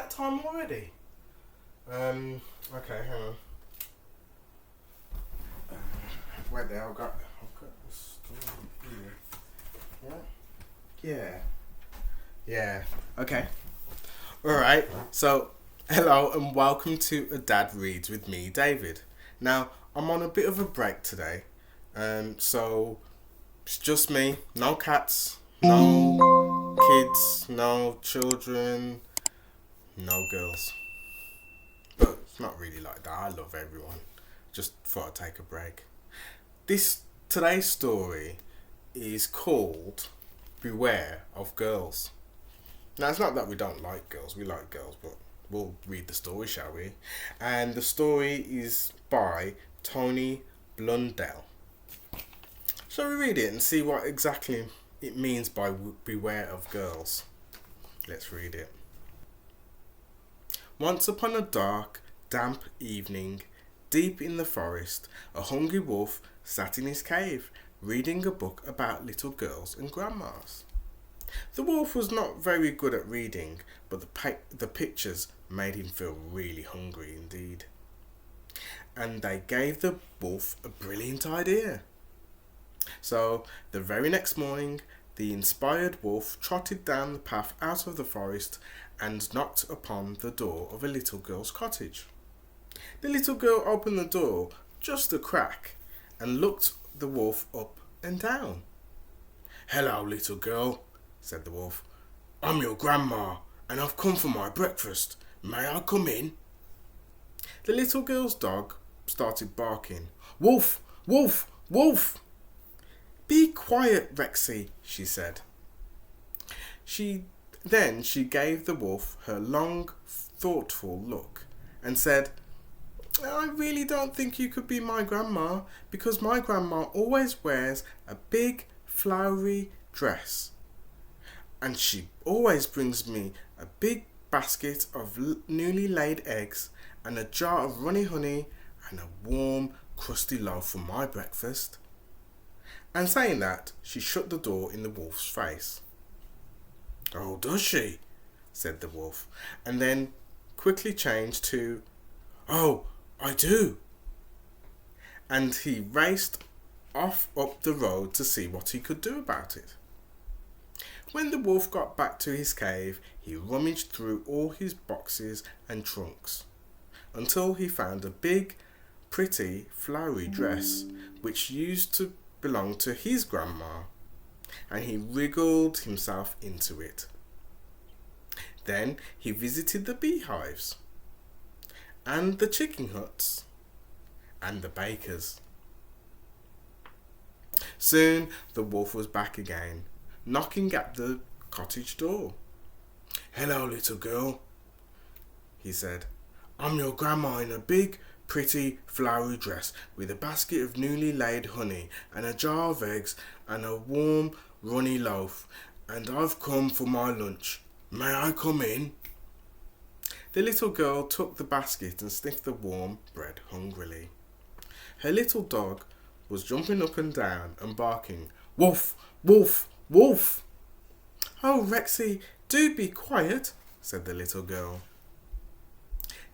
that time already? Okay, hang on. Wait there, I've got the story here. Yeah. Yeah. Okay. Alright, so hello and welcome to A Dad Reads with me, David. Now, I'm on a bit of a break today, so it's just me, no cats, no kids, no children, no girls. But it's not really like that, I love everyone. Just thought I'd take a break. Today's story is called Beware of Girls. Now, it's not that we don't like girls, we like girls, but we'll read the story, shall we? And the story is by Tony Blundell. Shall we read it and see what exactly it means by beware of girls? Let's read it. Once upon a dark, damp evening, deep in the forest, a hungry wolf sat in his cave, reading a book about little girls and grandmas. The wolf was not very good at reading, but the pictures made him feel really hungry indeed. And they gave the wolf a brilliant idea. So, the very next morning, the inspired wolf trotted down the path out of the forest and knocked upon the door of a little girl's cottage. The little girl opened the door just a crack and looked the wolf up and down. "Hello, little girl," said the wolf. "I'm your grandma, and I've come for my breakfast. May I come in?" The little girl's dog started barking. "Wolf! Wolf! Wolf!" "Be quiet, Rexy," she said. Then she gave the wolf her long, thoughtful look and said, "I really don't think you could be my grandma, because my grandma always wears a big, flowery dress. And she always brings me a big basket of newly laid eggs and a jar of runny honey and a warm, crusty loaf for my breakfast." And saying that, she shut the door in the wolf's face. "Oh, does she?" said the wolf, and then quickly changed to, "Oh, I do." And he raced off up the road to see what he could do about it. When the wolf got back to his cave, he rummaged through all his boxes and trunks until he found a big, pretty, flowery dress which used to belong to his grandma, and he wriggled himself into it. Then he visited the beehives and the chicken huts and the bakers. Soon the wolf was back again, knocking at the cottage door. "Hello, little girl," he said. "I'm your grandma in a big, pretty, flowery dress with a basket of newly laid honey and a jar of eggs and a warm, runny loaf, and I've come for my lunch. May I come in?" The little girl took the basket and sniffed the warm bread hungrily. Her little dog was jumping up and down and barking, "Wolf! Wolf! Wolf!" "Oh, Rexy, do be quiet," said the little girl.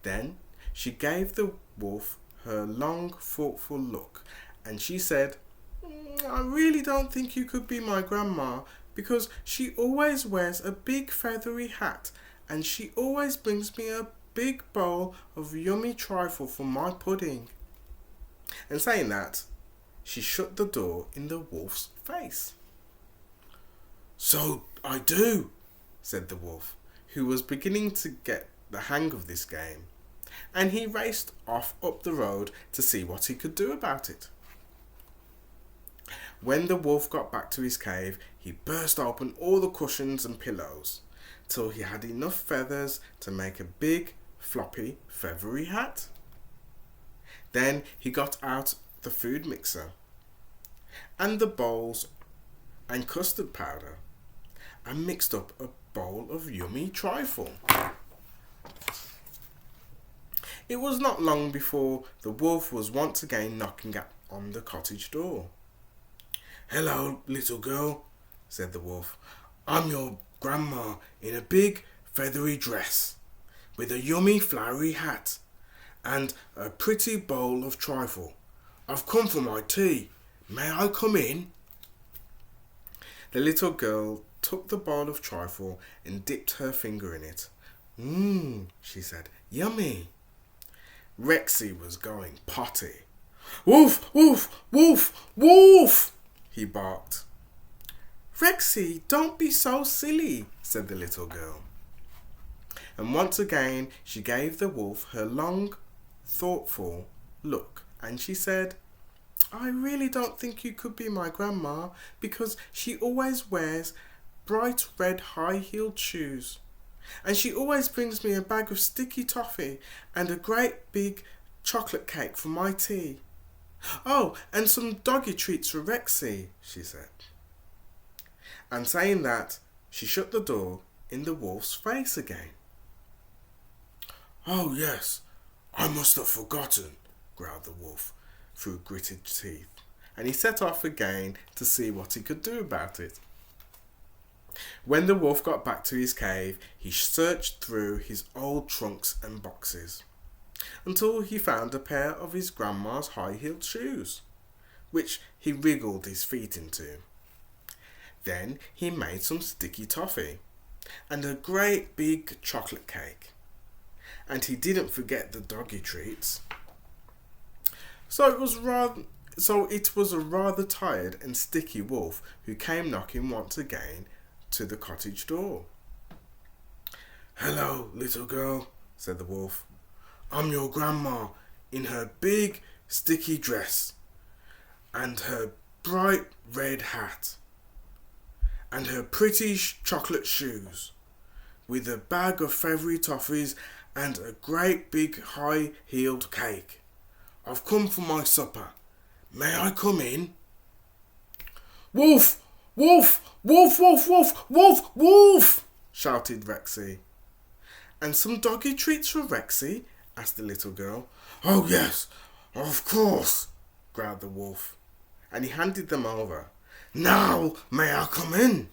Then she gave the wolf her long, thoughtful look, and she said, "I really don't think you could be my grandma, because she always wears a big feathery hat, and she always brings me a big bowl of yummy trifle for my pudding." And saying that, she shut the door in the wolf's face. "So I do," said the wolf, who was beginning to get the hang of this game, and he raced off up the road to see what he could do about it. When the wolf got back to his cave, he burst open all the cushions and pillows, till he had enough feathers to make a big, floppy, feathery hat. Then he got out the food mixer, and the bowls and custard powder, and mixed up a bowl of yummy trifle. It was not long before the wolf was once again knocking on the cottage door. "Hello, little girl," said the wolf. "I'm your grandma in a big feathery dress with a yummy flowery hat and a pretty bowl of trifle. I've come for my tea. May I come in? The little girl took the bowl of trifle and dipped her finger in it. She said, yummy. Rexy was going potty. Woof, woof, woof, woof, he barked. Rexy, don't be so silly, said the little girl. And once again she gave the wolf her long, thoughtful look, and she said, I really don't think you could be my grandma because she always wears bright red high-heeled shoes. And she always brings me a bag of sticky toffee and a great big chocolate cake for my tea. Oh, and some doggy treats for Rexy, she said. And saying that, she shut the door in the wolf's face again. Oh yes, I must have forgotten, growled the wolf through gritted teeth, and he set off again to see what he could do about it. When the wolf got back to his cave, he searched through his old trunks and boxes until he found a pair of his grandma's high-heeled shoes, which he wriggled his feet into. Then he made some sticky toffee and a great big chocolate cake, and he didn't forget the doggy treats. So it was a rather tired and sticky wolf who came knocking once again to the cottage door. Hello, little girl, said the wolf. I'm your grandma in her big sticky dress and her bright red hat and her pretty chocolate shoes with a bag of feathery toffees and a great big high-heeled cake. I've come for my supper. May I come in? Wolf! Wolf! Wolf! Wolf! Wolf! Wolf! Wolf! Shouted Rexy. And some doggy treats for Rexy? Asked the little girl. Oh yes, of course, growled the wolf, and he handed them over. Now may I come in?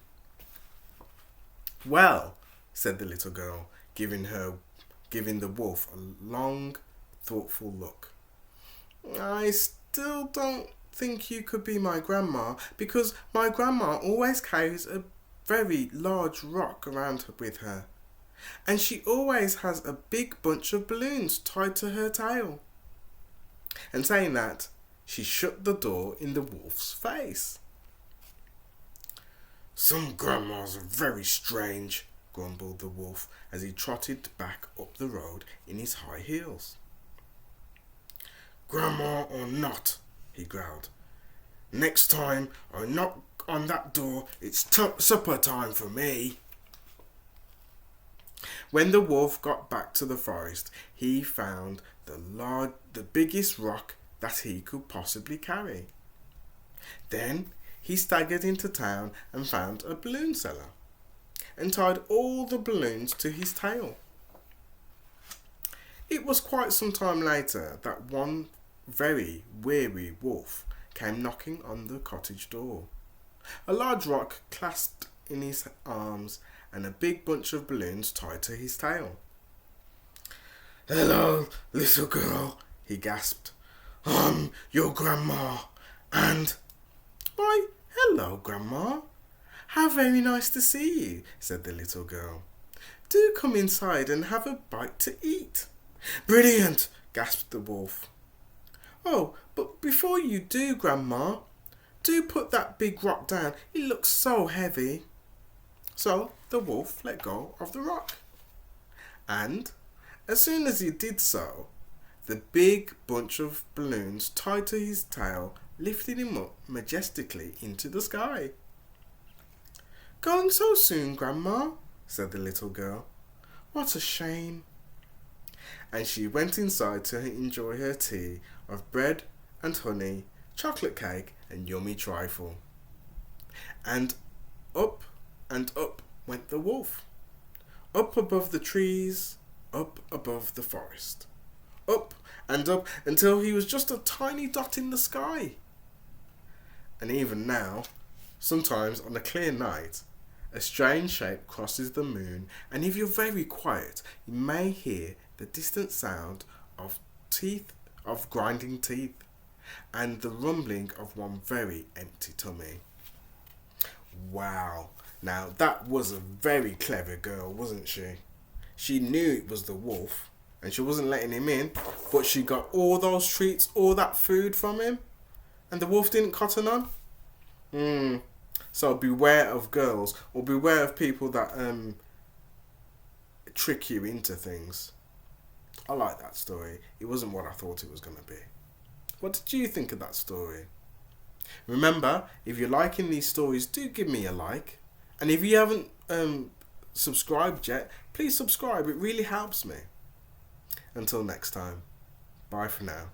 Well, said the little girl, giving the wolf a long, thoughtful look. I still don't think you could be my grandma because my grandma always carries a very large rock around with her, and she always has a big bunch of balloons tied to her tail. And saying that, she shut the door in the wolf's face. Some grandmas are very strange, grumbled the wolf as he trotted back up the road in his high heels. Grandma or not, he growled. Next time I knock on that door, it's supper time for me. When the wolf got back to the forest, he found the biggest rock that he could possibly carry. Then he staggered into town and found a balloon seller and tied all the balloons to his tail. It was quite some time later that one very weary wolf came knocking on the cottage door, a large rock clasped in his arms and a big bunch of balloons tied to his tail. Hello, little girl, he gasped. I'm your grandma, and... Why, hello, Grandma. How very nice to see you, said the little girl. Do come inside and have a bite to eat. Brilliant, gasped the wolf. Oh, but before you do, Grandma, do put that big rock down. It looks so heavy. So the wolf let go of the rock. And as soon as he did so, the big bunch of balloons tied to his tail lifted him up majestically into the sky. Going so soon, Grandma, said the little girl. What a shame. And she went inside to enjoy her tea of bread and honey, chocolate cake and yummy trifle. And up went the wolf. Up above the trees, up above the forest. Up and up until he was just a tiny dot in the sky. And even now, sometimes on a clear night, A strange shape crosses the moon, and if you're very quiet, you may hear the distant sound of teeth, of grinding teeth, and the rumbling of one very empty tummy. Wow. Now that was a very clever girl, wasn't she? She knew it was the wolf, and she wasn't letting him in, but she got all those treats, all that food from him, and the wolf didn't cotton on. So beware of girls, or beware of people that trick you into things. I like that story. It wasn't what I thought it was going to be. What did you think of that story? Remember, if you're liking these stories, do give me a like. And if you haven't subscribed yet, please subscribe. It really helps me. Until next time, bye for now.